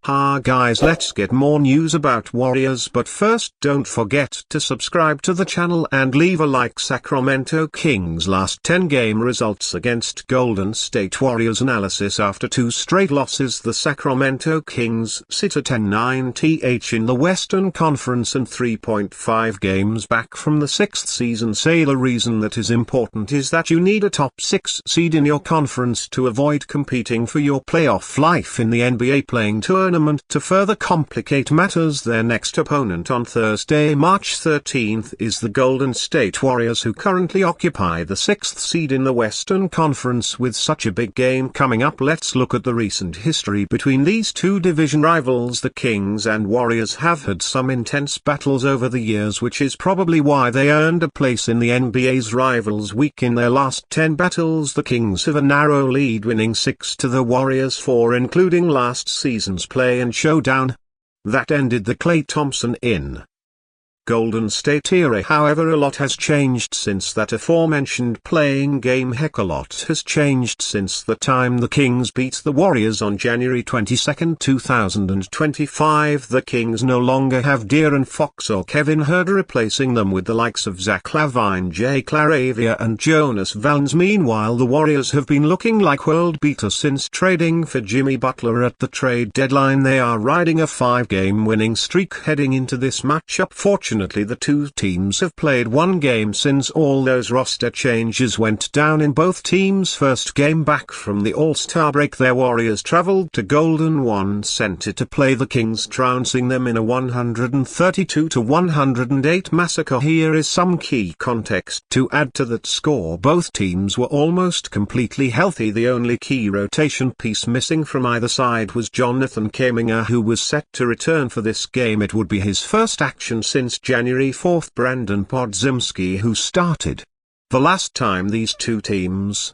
Ha guys, let's get more news about Warriors, but first don't forget to subscribe to the channel and leave a like. Sacramento Kings last 10 game results against Golden State Warriors. Analysis: after 2 straight losses, the Sacramento Kings sit at 10-9 in the Western Conference and 3.5 games back from the 6th season. Say the reason that is important is that you need a top 6 seed in your conference to avoid competing for your playoff life in the NBA playing tournament. To further complicate matters, their next opponent on Thursday, March 13th, is the Golden State Warriors, who currently occupy the 6th seed in the Western Conference. With such a big game coming up, let's look at the recent history between these two division rivals. The Kings and Warriors have had some intense battles over the years, which is probably why they earned a place in the NBA's Rivals Week. In their last 10 battles, the Kings have a narrow lead, winning 6 to the Warriors 4, including last season's play and showdown that ended the Klay Thompson in Golden State era. However, a lot has changed since that aforementioned playing game. Heck, a lot has changed since the time the Kings beat the Warriors on January 22, 2025. The Kings no longer have De'Aaron Fox or Kevin Huerter, replacing them with the likes of Zach LaVine, Jay Claravia and Jonas Valanciunas. Meanwhile, the Warriors have been looking like world beaters since trading for Jimmy Butler at the trade deadline. They are riding a 5-game winning streak heading into this matchup. Fortunately, the two teams have played 1 game since all those roster changes went down in both teams' first game back from the All-Star break. Their Warriors traveled to Golden One Center to play the Kings, trouncing them in a 132-108 massacre. Here is some key context to add to that score. Both teams were almost completely healthy. The only key rotation piece missing from either side was Jonathan Kuminga, who was set to return for this game. It would be his first action since January 4. Brandon Podziemski, who started the last time these two teams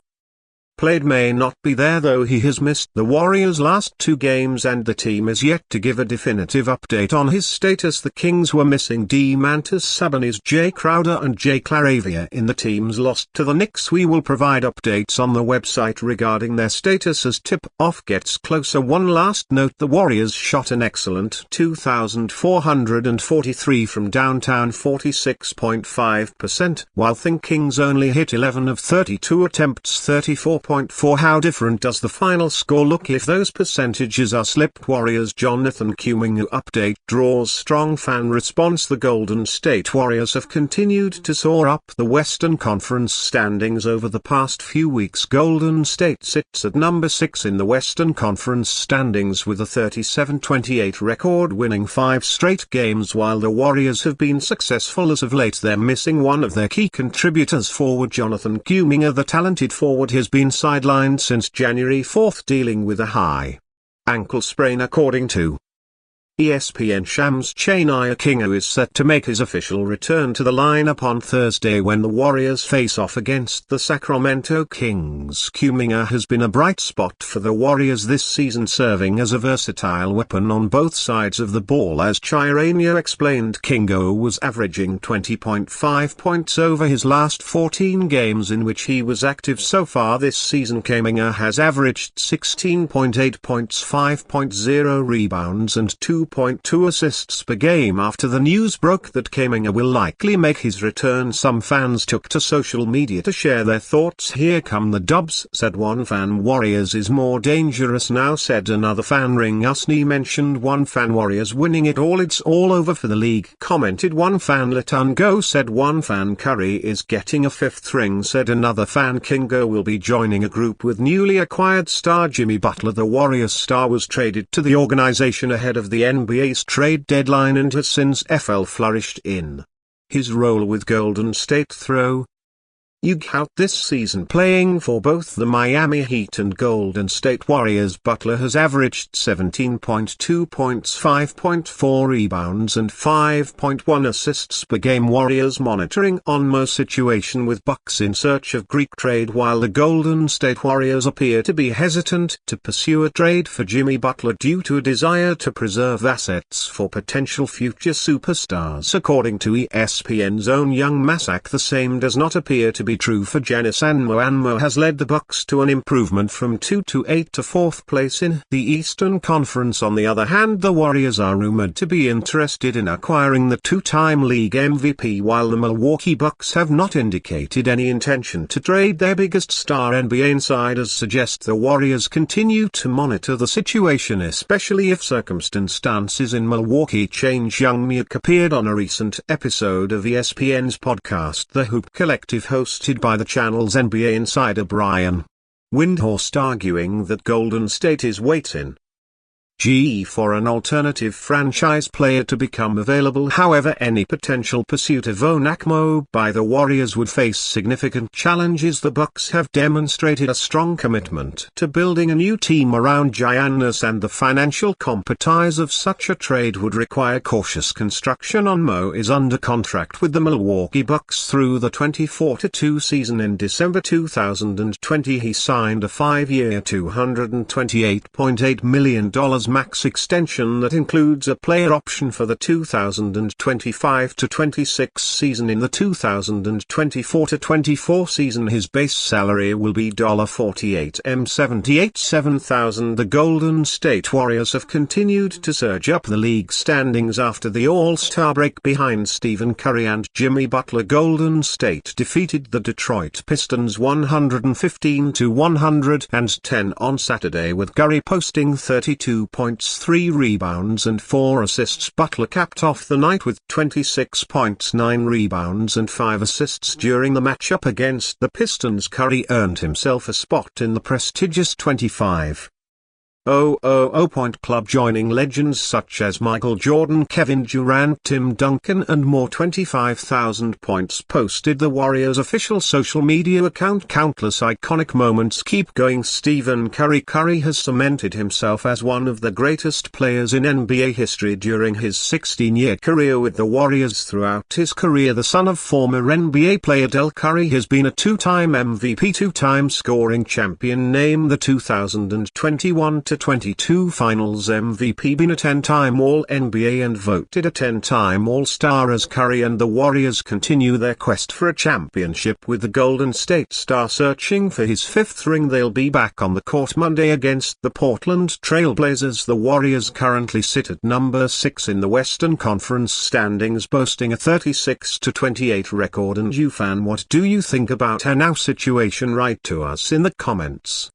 played, may not be there, though he has missed the Warriors' last 2 games and the team is yet to give a definitive update on his status. The Kings were missing Domantas Sabonis, Jay Crowder and Jay Claravia in the team's loss to the Knicks. We will provide updates on the website regarding their status as tip-off gets closer. One last note: the Warriors shot an excellent 2,443 from downtown, 46.5%, while the Kings only hit 11 of 32 attempts, 34.4%. How different does the final score look if those percentages are slipped? Warriors Jonathan Kuminga update draws strong fan response. The Golden State Warriors have continued to soar up the Western Conference standings over the past few weeks. Golden State sits at number 6 in the Western Conference standings with a 37-28 record, winning 5 straight games, while the Warriors have been successful as of late. They're missing one of their key contributors, forward Jonathan Kuminga. The talented forward has been sidelined since January 4, dealing with a high ankle sprain. According to ESPN, Shams Charania is set to make his official return to the lineup on Thursday when the Warriors face off against the Sacramento Kings. Kuminga has been a bright spot for the Warriors this season, serving as a versatile weapon on both sides of the ball. As Charania explained, Kuminga was averaging 20.5 points over his last 14 games in which he was active so far this season. Kuminga has averaged 16.8 points, 5.0 rebounds and 2.2 assists per game. After the news broke that Kuminga will likely make his return, some fans took to social media to share their thoughts. "Here come the Dubs," said one fan. "Warriors is more dangerous now," said another fan. "Ring Usney," mentioned one fan. "Warriors winning it all, it's all over for the league," commented one fan. "Let un go," said one fan. "Curry is getting a 5th ring," said another fan. "Kuminga will be joining a group with newly acquired star Jimmy Butler." The Warriors star was traded to the organization ahead of the NBA's trade deadline and has since flourished in his role with Golden State through out this season, playing for both the Miami Heat and Golden State Warriors. Butler has averaged 17.2 points, 5.4 rebounds and 5.1 assists per game. Warriors monitoring Onmo situation with Bucks in search of Greek trade, while the Golden State Warriors appear to be hesitant to pursue a trade for Jimmy Butler due to a desire to preserve assets for potential future superstars. According to ESPN's own Young Masak, the same does not appear to be be true for Giannis Antetokounmpo has led the Bucks to an improvement from 2-8 to 4th place in the Eastern Conference. On the other hand, the Warriors are rumored to be interested in acquiring the two-time league MVP, while the Milwaukee Bucks have not indicated any intention to trade their biggest star. NBA insiders suggest the Warriors continue to monitor the situation, especially if circumstances in Milwaukee change. Young Miuk appeared on a recent episode of ESPN's podcast The Hoop Collective, hosted by the channel's NBA insider Brian Windhorst, arguing that Golden State is waiting for an alternative franchise player to become available. However, any potential pursuit of Onakmo by the Warriors would face significant challenges. The Bucks have demonstrated a strong commitment to building a new team around Giannis, and the financial competence of such a trade would require cautious construction. Onmo is under contract with the Milwaukee Bucks through the 24-2 season. In December 2020 he signed a 5-year $228.8 million max extension that includes a player option for the 2025-26 season. In the 2024-24 season his base salary will be $48,787,000. The Golden State Warriors have continued to surge up the league standings after the All-Star break behind Stephen Curry and Jimmy Butler. Golden State defeated the Detroit Pistons 115-110 on Saturday, with Curry posting 32 points, 3 rebounds and 4 assists. Butler capped off the night with 26 points, 9 rebounds and 5 assists during the matchup against the Pistons. Curry earned himself a spot in the prestigious 25 point club, joining legends such as Michael Jordan, Kevin Durant, Tim Duncan and more. 25,000 points posted the Warriors' official social media account. Countless iconic moments keep going. Stephen Curry has cemented himself as one of the greatest players in NBA history during his 16-year career with the Warriors. Throughout his career, the son of former NBA player Del Curry has been a two-time MVP, two-time scoring champion, named the 2021-22 Finals MVP, been a 10-time All-NBA and voted a 10-time All-Star. As Curry and the Warriors continue their quest for a championship, with the Golden State star searching for his 5th ring, they'll be back on the court Monday against the Portland Trail Blazers. The Warriors currently sit at number 6 in the Western Conference standings, boasting a 36-28 record. And you fan, what do you think about our now situation? Write to us in the comments.